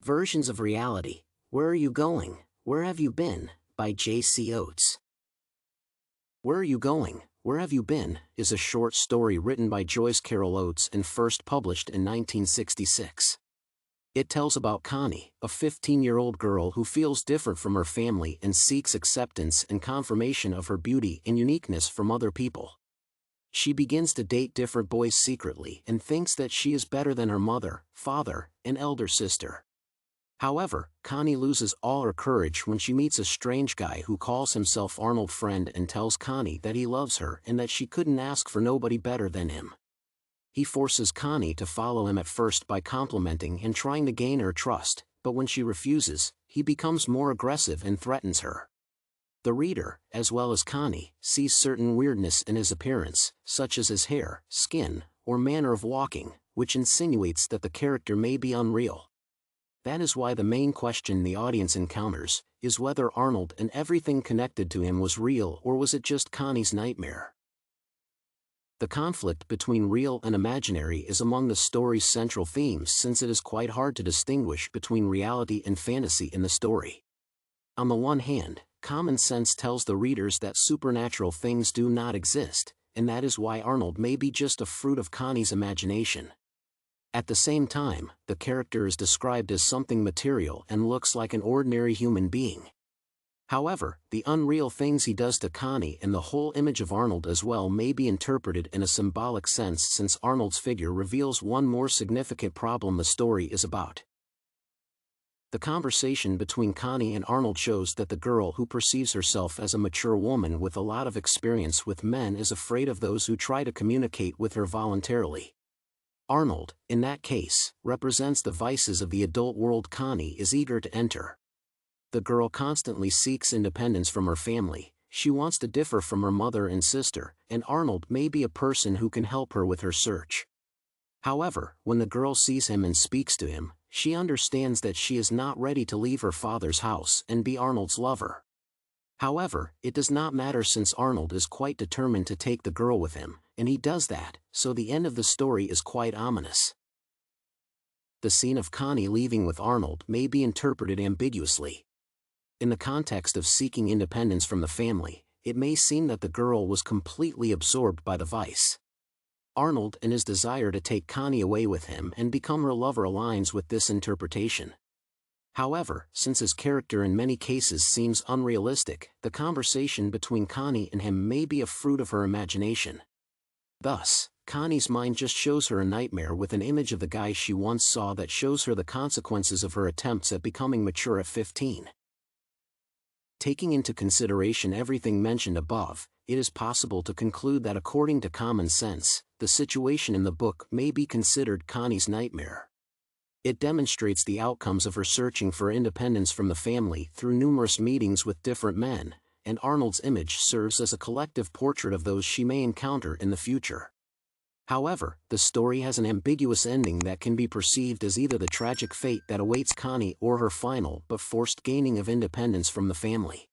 Versions of Reality. Where Are You Going? Where Have You Been? By J.C. Oates. Where Are You Going? Where Have You Been? Is a short story written by Joyce Carol Oates and first published in 1966. It tells about Connie, a 15-year-old girl who feels different from her family and seeks acceptance and confirmation of her beauty and uniqueness from other people. She begins to date different boys secretly and thinks that she is better than her mother, father, and elder sister. However, Connie loses all her courage when she meets a strange guy who calls himself Arnold Friend and tells Connie that he loves her and that she couldn't ask for nobody better than him. He forces Connie to follow him at first by complimenting and trying to gain her trust, but when she refuses, he becomes more aggressive and threatens her. The reader, as well as Connie, sees certain weirdness in his appearance, such as his hair, skin, or manner of walking, which insinuates that the character may be unreal. That is why the main question the audience encounters is whether Arnold and everything connected to him was real or was it just Connie's nightmare. The conflict between real and imaginary is among the story's central themes since it is quite hard to distinguish between reality and fantasy in the story. On the one hand, common sense tells the readers that supernatural things do not exist, and that is why Arnold may be just a fruit of Connie's imagination. At the same time, the character is described as something material and looks like an ordinary human being. However, the unreal things he does to Connie and the whole image of Arnold as well may be interpreted in a symbolic sense since Arnold's figure reveals one more significant problem the story is about. The conversation between Connie and Arnold shows that the girl who perceives herself as a mature woman with a lot of experience with men is afraid of those who try to communicate with her voluntarily. Arnold, in that case, represents the vices of the adult world Connie is eager to enter. The girl constantly seeks independence from her family, she wants to differ from her mother and sister, and Arnold may be a person who can help her with her search. However, when the girl sees him and speaks to him, she understands that she is not ready to leave her father's house and be Arnold's lover. However, it does not matter since Arnold is quite determined to take the girl with him, and he does that, so the end of the story is quite ominous. The scene of Connie leaving with Arnold may be interpreted ambiguously. In the context of seeking independence from the family, it may seem that the girl was completely absorbed by the vice. Arnold and his desire to take Connie away with him and become her lover aligns with this interpretation. However, since his character in many cases seems unrealistic, the conversation between Connie and him may be a fruit of her imagination. Thus, Connie's mind just shows her a nightmare with an image of the guy she once saw that shows her the consequences of her attempts at becoming mature at 15. Taking into consideration everything mentioned above, it is possible to conclude that according to common sense, the situation in the book may be considered Connie's nightmare. It demonstrates the outcomes of her searching for independence from the family through numerous meetings with different men, and Arnold's image serves as a collective portrait of those she may encounter in the future. However, the story has an ambiguous ending that can be perceived as either the tragic fate that awaits Connie or her final but forced gaining of independence from the family.